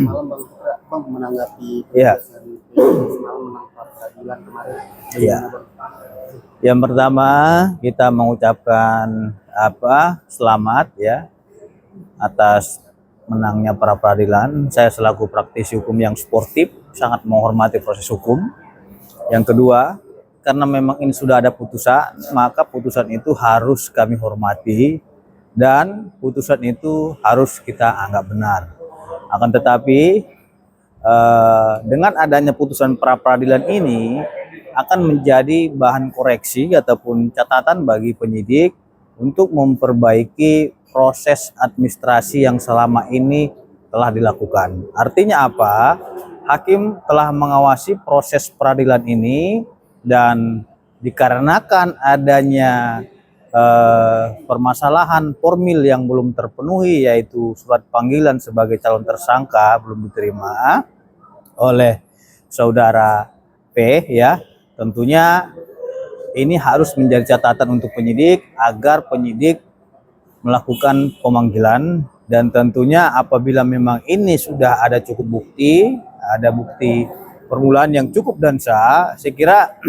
Malam Bang menanggapi Ya, semalam menang pra peradilan kemarin. ya. Yang pertama kita mengucapkan selamat ya atas menangnya pra peradilan. Saya selaku praktisi hukum yang sportif sangat menghormati proses hukum. Yang kedua, karena memang ini sudah ada putusan, maka putusan itu harus kami hormati dan putusan itu harus kita anggap benar. Akan tetapi dengan adanya putusan pra peradilan ini akan menjadi bahan koreksi ataupun catatan bagi penyidik untuk memperbaiki proses administrasi yang selama ini telah dilakukan. Artinya apa? Hakim telah mengawasi proses peradilan ini dan dikarenakan adanya permasalahan formil yang belum terpenuhi, yaitu surat panggilan sebagai calon tersangka belum diterima oleh saudara P ya, tentunya ini harus menjadi catatan untuk penyidik agar penyidik melakukan pemanggilan, dan tentunya apabila memang ini sudah ada cukup bukti, ada bukti permulaan yang cukup dan sah, saya kira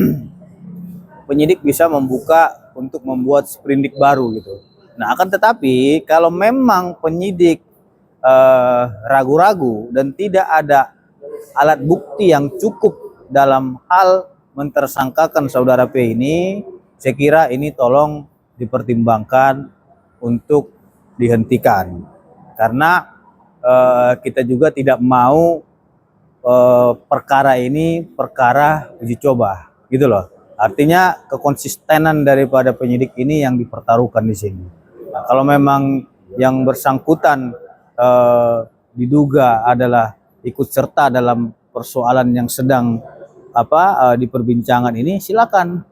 penyidik bisa membuka untuk membuat sprindik baru gitu. Nah, akan tetapi kalau memang penyidik ragu-ragu dan tidak ada alat bukti yang cukup dalam hal mentersangkakan saudara P ini, saya kira ini tolong dipertimbangkan untuk dihentikan, karena kita juga tidak mau perkara ini perkara uji coba gitu loh. Artinya kekonsistenan daripada penyidik ini yang dipertaruhkan di sini. Nah, kalau memang yang bersangkutan diduga adalah ikut serta dalam persoalan yang sedang diperbincangan ini, silakan.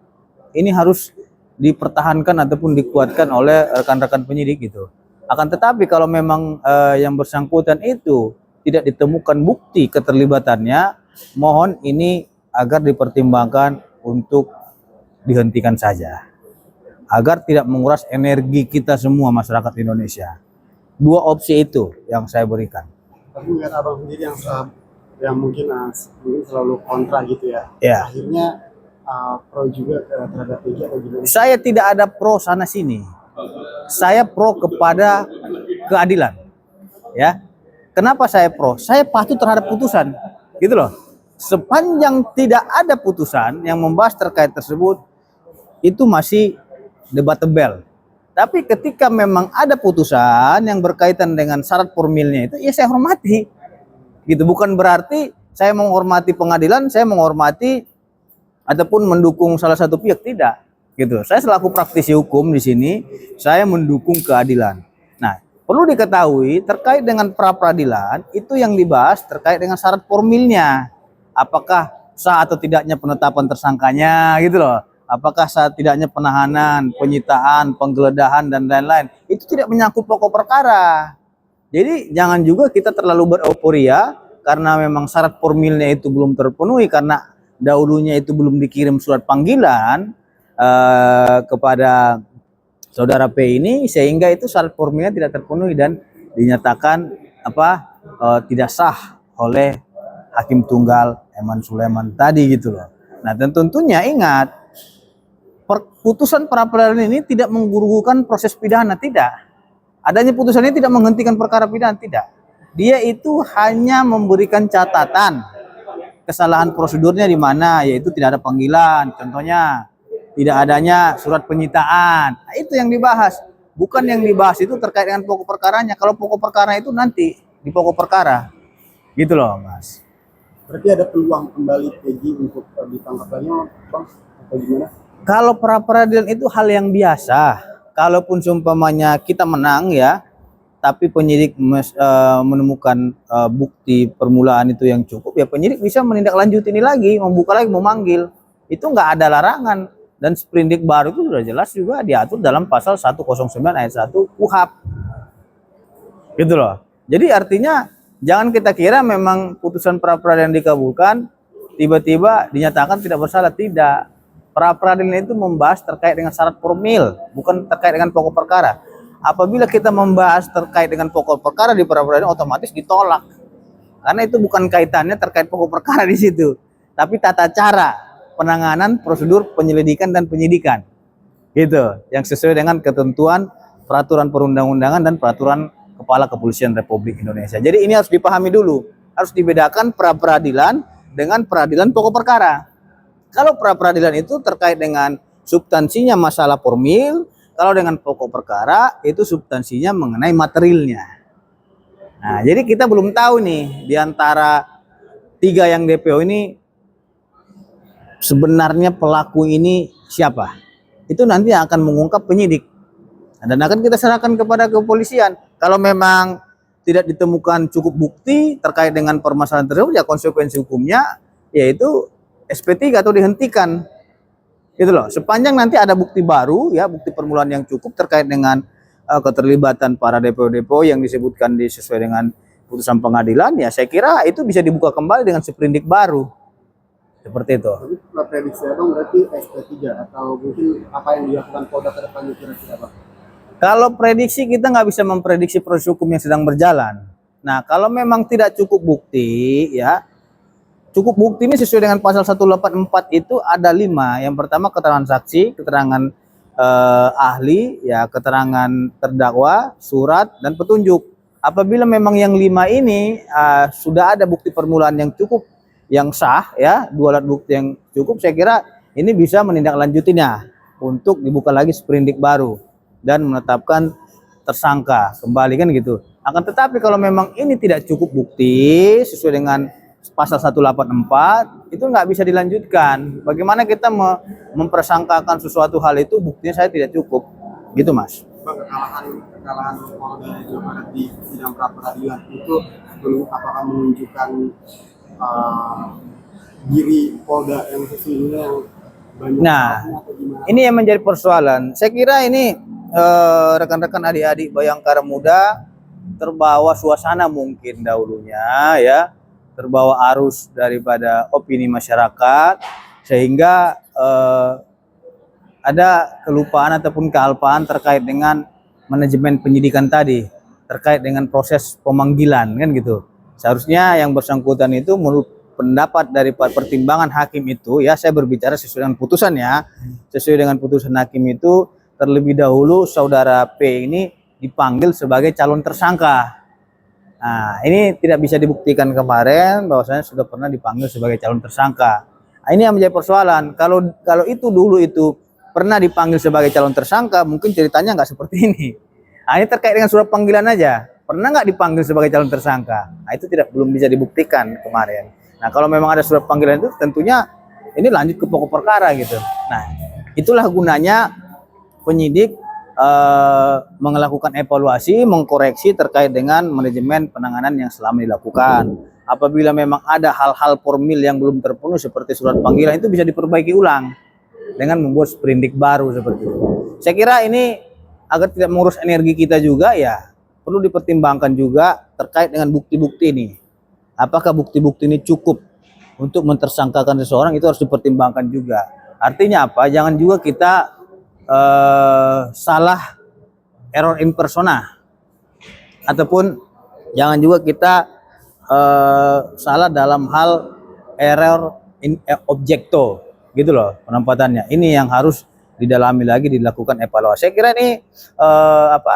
Ini harus dipertahankan ataupun dikuatkan oleh rekan-rekan penyidik gitu. Akan tetapi kalau memang yang bersangkutan itu tidak ditemukan bukti keterlibatannya, mohon ini agar dipertimbangkan untuk dihentikan saja, agar tidak menguras energi kita semua masyarakat Indonesia. Dua opsi itu yang saya berikan. Tapi melihat abang sendiri yang mungkin selalu kontra gitu ya. Ya. Akhirnya pro juga terhadap PG atau gimana? Saya tidak ada pro sana sini. Saya pro kepada keadilan. Ya. Kenapa saya pro? Saya patuh terhadap putusan. Gitu loh. Sepanjang tidak ada putusan yang membahas terkait tersebut, itu masih debatable. Tapi ketika memang ada putusan yang berkaitan dengan syarat formilnya itu, ya saya hormati. Gitu, bukan berarti saya menghormati pengadilan, saya menghormati ataupun mendukung salah satu pihak, tidak. Gitu. Saya selaku praktisi hukum di sini, saya mendukung keadilan. Nah, perlu diketahui terkait dengan pra peradilan itu yang dibahas terkait dengan syarat formilnya. Apakah sah atau tidaknya penetapan tersangkanya gitu loh. Apakah sah tidaknya penahanan, penyitaan, penggeledahan dan lain-lain. Itu tidak menyangkut pokok perkara. Jadi jangan juga kita terlalu beroforia karena memang syarat formilnya itu belum terpenuhi, karena dahulunya itu belum dikirim surat panggilan kepada saudara P ini, sehingga itu syarat formilnya tidak terpenuhi dan dinyatakan tidak sah oleh Hakim Tunggal Eman Sulaiman tadi gitu loh. Nah, tentunya ingat, putusan pra peradilan ini tidak menggugurkan proses pidana, tidak. Adanya putusan ini tidak menghentikan perkara pidana, tidak. Dia itu hanya memberikan catatan kesalahan prosedurnya di mana, yaitu tidak ada panggilan, contohnya tidak adanya surat penyitaan. Nah, itu yang dibahas. Bukan yang dibahas itu terkait dengan pokok perkaranya. Kalau pokok perkara itu nanti di pokok perkara. Gitu loh, Mas. Berarti ada peluang kembali PG untuk ditangkap lagi, Bang? Atau gimana? Kalau pra peradilan itu hal yang biasa. Kalaupun seumpamanya kita menang ya, tapi penyidik menemukan bukti permulaan itu yang cukup, ya penyidik bisa menindaklanjuti ini lagi, membuka lagi, memanggil. Itu nggak ada larangan. Dan sprindik baru itu sudah jelas juga diatur dalam pasal 109 ayat 1 KUHP. Gitu loh. Jadi artinya jangan kita kira memang putusan pra peradilan dikabulkan tiba-tiba dinyatakan tidak bersalah, tidak. Pra peradilan itu membahas terkait dengan syarat formil, bukan terkait dengan pokok perkara. apabila kita membahas terkait dengan pokok perkara di pra peradilan otomatis ditolak. Karena itu bukan kaitannya terkait pokok perkara di situ, tapi tata cara penanganan, prosedur penyelidikan dan penyidikan. Gitu, yang sesuai dengan ketentuan peraturan perundang-undangan dan peraturan Kepala Kepolisian Republik Indonesia. Jadi ini harus dipahami dulu, harus dibedakan pra peradilan dengan peradilan pokok perkara. Kalau pra peradilan itu terkait dengan substansinya masalah formil, kalau dengan pokok perkara itu substansinya mengenai materialnya. Nah, jadi kita belum tahu nih di antara 3 yang DPO ini sebenarnya pelaku ini siapa. Itu nanti akan mengungkap penyidik. Dan akan kita serahkan kepada kepolisian. Kalau memang tidak ditemukan cukup bukti terkait dengan permasalahan tersebut, ya konsekuensi hukumnya yaitu SP3 atau dihentikan. Gitu loh. Sepanjang nanti ada bukti baru, ya bukti permulaan yang cukup terkait dengan keterlibatan para DPO-DPO yang disebutkan sesuai dengan putusan pengadilan, ya saya kira itu bisa dibuka kembali dengan sprindik baru. Seperti itu. Tapi prediksi Abang berarti SP3 atau mungkin apa yang dilakukan Polda ke depannya kira-kira Bang? Kalau prediksi kita nggak bisa memprediksi proses hukum yang sedang berjalan. Nah, kalau memang tidak cukup bukti, ya cukup bukti ini sesuai dengan pasal 184 itu ada 5. Yang pertama keterangan saksi, keterangan ahli, ya keterangan terdakwa, surat dan petunjuk. Apabila memang yang 5 ini sudah ada bukti permulaan yang cukup, yang sah, ya 2 alat bukti yang cukup, saya kira ini bisa menindaklanjutinya untuk dibuka lagi sprindik baru dan menetapkan tersangka kembali kan gitu. Akan tetapi kalau memang ini tidak cukup bukti sesuai dengan pasal 184 itu nggak bisa dilanjutkan. Bagaimana kita mempersangkakan sesuatu hal itu buktinya saya tidak cukup, gitu Mas. Bang, kekalahan Polda Jawa Barat di sidang pra peradilan itu apakah menunjukkan diri Polda yang sesungguhnya yang banyak atau gimana? Ini yang menjadi persoalan. Saya kira ini rekan-rekan adik-adik Bayangkara Muda terbawa suasana mungkin dahulunya, ya terbawa arus daripada opini masyarakat sehingga ada kelupaan ataupun kealpaan terkait dengan manajemen penyidikan tadi, terkait dengan proses pemanggilan kan gitu. Seharusnya yang bersangkutan itu menurut pendapat dari pertimbangan hakim itu, ya saya berbicara sesuai dengan putusan ya, sesuai dengan putusan hakim itu terlebih dahulu saudara P ini dipanggil sebagai calon tersangka. Nah, ini tidak bisa dibuktikan kemarin bahwasanya sudah pernah dipanggil sebagai calon tersangka. Nah, ini yang menjadi persoalan. Kalau itu dulu itu pernah dipanggil sebagai calon tersangka, mungkin ceritanya nggak seperti ini. Nah, ini terkait dengan surat panggilan aja. Pernah nggak dipanggil sebagai calon tersangka? Nah, itu belum bisa dibuktikan kemarin. Nah, kalau memang ada surat panggilan itu tentunya ini lanjut ke pokok perkara gitu. Nah, itulah gunanya penyidik melakukan evaluasi, mengkoreksi terkait dengan manajemen penanganan yang selama dilakukan. Apabila memang ada hal-hal formil yang belum terpenuhi seperti surat panggilan itu bisa diperbaiki ulang dengan membuat sprindik baru seperti itu. Saya kira ini agar tidak mengurus energi kita juga, ya perlu dipertimbangkan juga terkait dengan bukti-bukti ini. Apakah bukti-bukti ini cukup untuk mentersangkakan seseorang, itu harus dipertimbangkan juga. Artinya apa? Jangan juga kita salah error in persona, ataupun jangan juga kita salah dalam hal error in objecto, gitu loh penempatannya. Ini yang harus didalami lagi, dilakukan evaluasi. Saya kira ini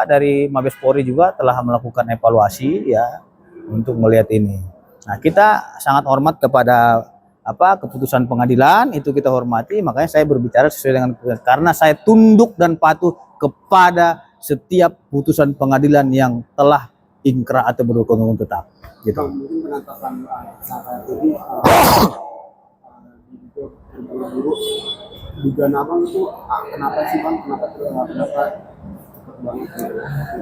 dari Mabes Polri juga telah melakukan evaluasi ya untuk melihat ini. Nah, kita sangat hormat kepada keputusan pengadilan, itu kita hormati, makanya saya berbicara sesuai dengan keputusan, karena saya tunduk dan patuh kepada setiap putusan pengadilan yang telah ingkrah atau berhukum tetap gitu. Mungkin penetapan tersangka ini buru-buru dugaan Abang itu kenapa sih Bang, kenapa cepet banget?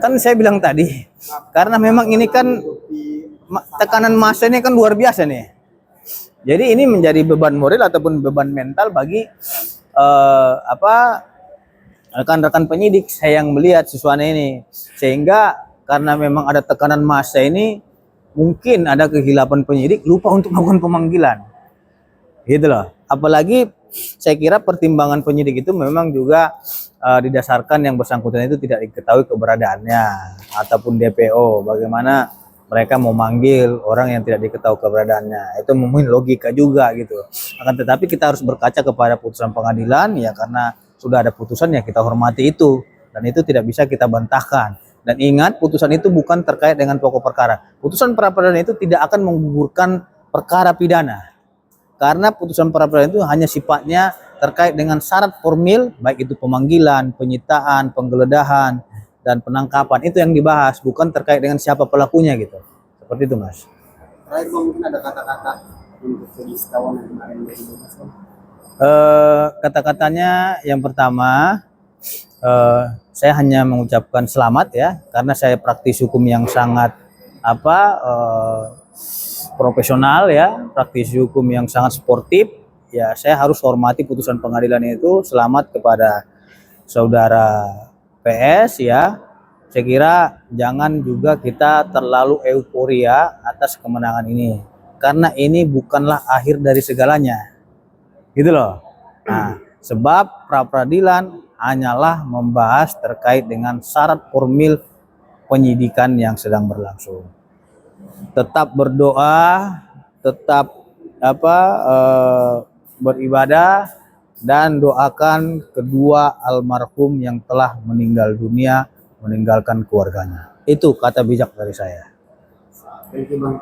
Kan saya bilang tadi, karena memang ini kan tekanan massa ini kan luar biasa nih. Jadi ini menjadi beban moral ataupun beban mental bagi rekan-rekan penyidik saya yang melihat suasana ini, sehingga karena memang ada tekanan massa ini mungkin ada kehilapan penyidik lupa untuk melakukan pemanggilan, gitu loh. Apalagi saya kira pertimbangan penyidik itu memang juga didasarkan yang bersangkutan itu tidak diketahui keberadaannya ataupun DPO. Bagaimana mereka mau manggil orang yang tidak diketahui keberadaannya, itu mungkin logika juga gitu. Akan tetapi kita harus berkaca kepada putusan pengadilan ya, karena sudah ada putusan ya kita hormati itu, dan itu tidak bisa kita bantahkan. Dan ingat, putusan itu bukan terkait dengan pokok perkara. Putusan pra peradilan itu tidak akan menggugurkan perkara pidana, karena putusan pra peradilan itu hanya sifatnya terkait dengan syarat formil, baik itu pemanggilan, penyitaan, penggeledahan, dan penangkapan. Itu yang dibahas, bukan terkait dengan siapa pelakunya gitu. Seperti itu, Mas. Terakhir Bang, mungkin ada kata-kata untuk wisatawan yang kemarin dari Mas Bang. Kata-katanya yang pertama, saya hanya mengucapkan selamat ya, karena saya praktis hukum yang sangat profesional ya, praktis hukum yang sangat sportif ya. Saya harus hormati putusan pengadilan itu. Selamat kepada saudara PS ya. Saya kira jangan juga kita terlalu euforia atas kemenangan ini, karena ini bukanlah akhir dari segalanya gitu loh. Nah, sebab pra peradilan hanyalah membahas terkait dengan syarat formil penyidikan yang sedang berlangsung. Tetap berdoa, tetap beribadah, dan doakan kedua almarhum yang telah meninggal dunia, meninggalkan keluarganya. Itu kata bijak dari saya. Thank you Bang.